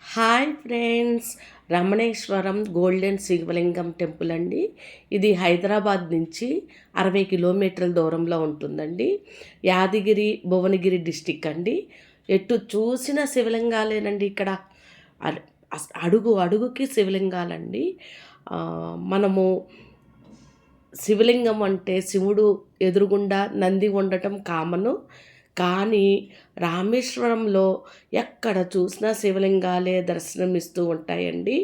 Hi friends, Ramaneswaram golden శివలింగం temple అండి. ఇది హైదరాబాద్ నుంచి 60 కిలోమీటర్ల దూరంలో ఉంటుందండి. యాదగిరి భువనగిరి డిస్టిక్ అండి. ఎటు చూసిన శివలింగాలేనండి ఇక్కడ. అడుగు అడుగుకి శివలింగాలండి. మనము శివలింగం అంటే శివుడు ఎదురుగుండా నంది ఉండటం కామను. కానీ రామేశ్వరంలో ఎక్కడ చూసినా శివలింగాలే దర్శనమిస్తూ ఉంటాయండి.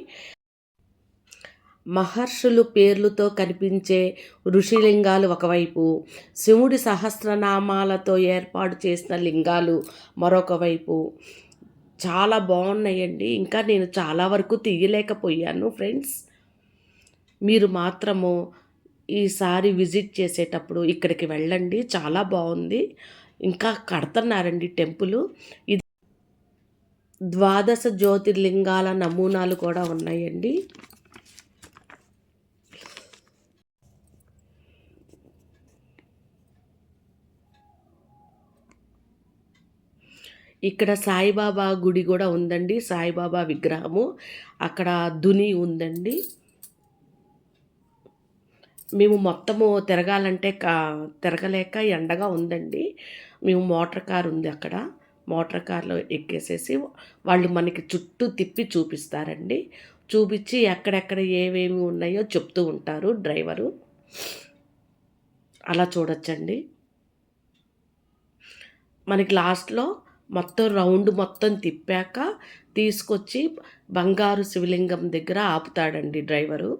మహర్షులు పేర్లతో కనిపించే ఋషిలింగాలు ఒకవైపు, శివుడి సహస్రనామాలతో ఏర్పాటు చేసిన లింగాలు మరొక వైపు. చాలా బాగున్నాయండి. ఇంకా నేను చాలా వరకు తీయలేకపోయాను ఫ్రెండ్స్. మీరు మాత్రము ఈసారి విజిట్ చేసేటప్పుడు ఇక్కడికి వెళ్ళండి. చాలా బాగుంది. ఇంకా కడుతున్నారండి టెంపుల్. ఇది ద్వాదశ జ్యోతిర్లింగాల నమూనాలు కూడా ఉన్నాయండి. ఇక్కడ సాయిబాబా గుడి కూడా ఉందండి. సాయిబాబా విగ్రహము అక్కడ దుని ఉందండి. మేము మొత్తము తిరగాలంటే తిరగలేక ఎండగా ఉందండి. మేము మోటార్ కార్ ఉంది అక్కడ. మోటార్ కార్లో ఎక్కేసేసి వాళ్ళు మనకి చుట్టూ తిప్పి చూపిస్తారండి. చూపించి ఎక్కడెక్కడ ఏవేమి ఉన్నాయో చెప్తూ ఉంటారు డ్రైవరు. అలా చూడొచ్చండి. మనకి లాస్ట్లో మొత్తం రౌండ్ మొత్తం తిప్పాక తీసుకొచ్చి బంగారు శివలింగం దగ్గర ఆపుతాడండి డ్రైవరు.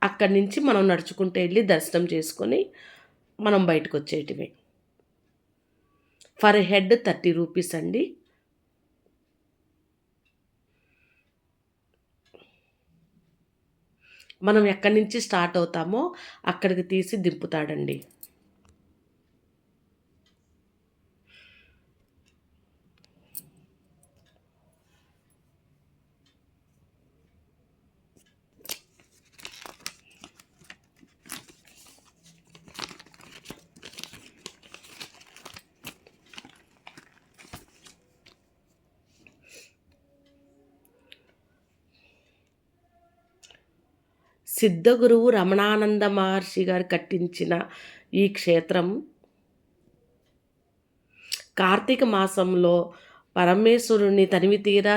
అక్కడి నుంచి మనం నడుచుకుంటూ వెళ్ళి దర్శనం చేసుకొని మనం బయటకు వచ్చేయటమే. ఫర్ హెడ్ 30 రూపీస్ అండి. మనం ఎక్కడి నుంచి స్టార్ట్ అవుతామో అక్కడికి తీసి దింపుతాడండి. సిద్ధగురువు రమణానంద మహర్షి గారు కట్టించిన ఈ క్షేత్రం కార్తీక మాసంలో పరమేశ్వరుని తనివి తీరా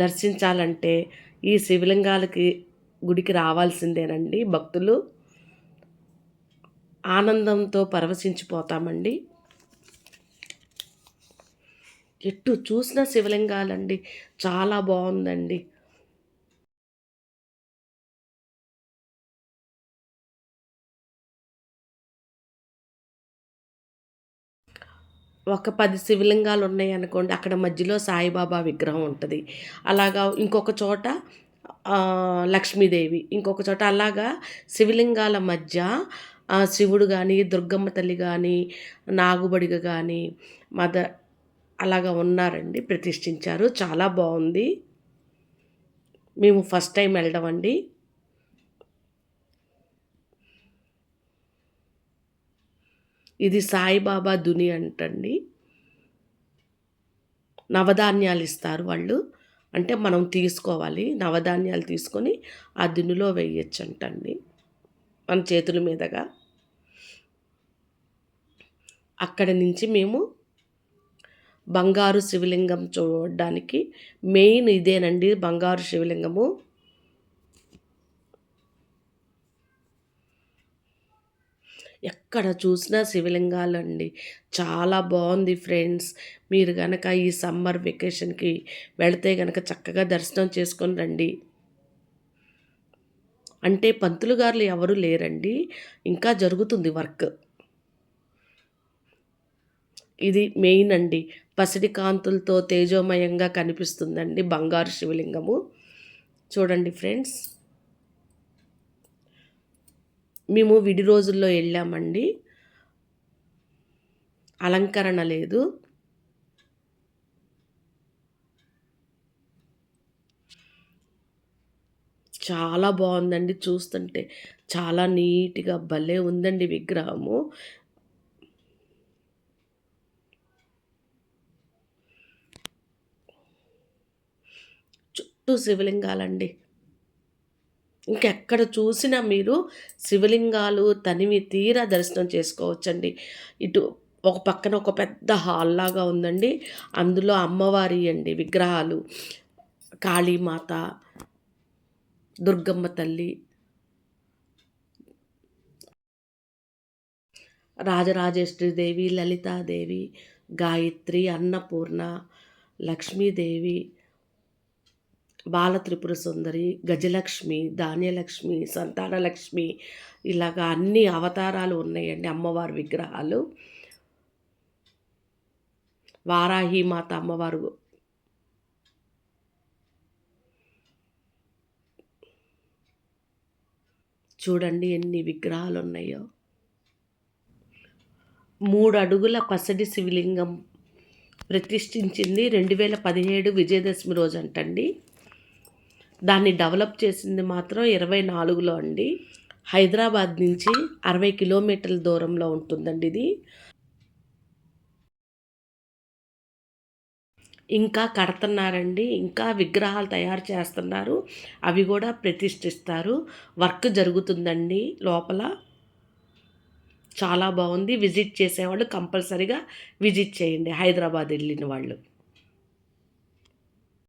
దర్శించాలంటే ఈ శివలింగాలకి గుడికి రావాల్సిందేనండి భక్తులు. ఆనందంతో పరవశించిపోతామండి. ఎటు చూసిన శివలింగాలండి. చాలా బాగుందండి. ఒక 10 శివలింగాలు ఉన్నాయనుకోండి, అక్కడ మధ్యలో సాయిబాబా విగ్రహం ఉంటది. అలాగా ఇంకొక చోట లక్ష్మీదేవి, ఇంకొక చోట అలాగా శివలింగాల మధ్య శివుడు గానీ, దుర్గమ్మ తల్లి గానీ, నాగుబడిగ గానీ, మద అలాగా ఉన్నారండి. ప్రతిష్ఠించారు. చాలా బావుంది. మేము ఫస్ట్ టైం వెళ్ళడం అండి. ఇది సాయిబాబా దుని అంటండి. నవధాన్యాలు ఇస్తారు వాళ్ళు. అంటే మనం తీసుకోవాలి. నవధాన్యాలు తీసుకొని ఆ దునిలో వేయొచ్చంటండి మన చేతుల మీదగా. అక్కడి నుంచి మేము బంగారు శివలింగం చూడడానికి మెయిన్ ఇదేనండి, బంగారు శివలింగము. ఎక్కడ చూసినా శివలింగాలండి. చాలా బాగుంది ఫ్రెండ్స్. మీరు గనక ఈ సమ్మర్ వెకేషన్కి వెళితే గనక చక్కగా దర్శనం చేసుకొని రండి. అంటే పంతులు గారులు ఎవరు లేరండి, ఇంకా జరుగుతుంది వర్క్. ఇది మెయిన్ అండి. పసిడి కాంతులతో తేజోమయంగా కనిపిస్తుందండి బంగారు శివలింగము. చూడండి ఫ్రెండ్స్. మేము విడి రోజుల్లో వెళ్ళామండి. అలంకరణ లేదు. చాలా బాగుందండి. చూస్తుంటే చాలా నీట్‌గా భలే ఉందండి విగ్రహము. చుట్టూ శివలింగాలండి. ఇంకెక్కడ చూసినా మీరు శివలింగాలు తనివి తీరా దర్శనం చేసుకోవచ్చండి. ఇటు ఒక పక్కన ఒక పెద్ద హాల్‌లాగా ఉందండి. అందులో అమ్మవారియండి విగ్రహాలు. కాళీమాత, దుర్గమ్మ తల్లి, రాజరాజేశ్వరీదేవి, లలితాదేవి, గాయత్రి, అన్నపూర్ణ, లక్ష్మీదేవి, బాలత్రిపుర సుందరి, గజలక్ష్మి, ధాన్యలక్ష్మి, సంతానలక్ష్మి ఇలాగ అన్ని అవతారాలు ఉన్నాయండి అమ్మవారి విగ్రహాలు. వారాహిమాత అమ్మవారు చూడండి ఎన్ని విగ్రహాలున్నాయో. 3 అడుగుల పసిడి శివలింగం ప్రతిష్ఠించింది 2017 విజయదశమి రోజంటండి. దాన్ని డెవలప్ చేసింది మాత్రం 24లో అండి. హైదరాబాద్ నుంచి 60 కిలోమీటర్ల దూరంలో ఉంటుందండి ఇది. ఇంకా కడతన్నారండి. ఇంకా విగ్రహాలు తయారు చేస్తున్నారు. అవి గూడా ప్రతిష్ఠిస్తారు. వర్క్ జరుగుతుందండి లోపల. చాలా బావుంది. విజిట్ చేసేవాళ్ళు కంపల్సరీగా విజిట్ చేయండి హైదరాబాద్ ఎళ్ళిన వాళ్ళు.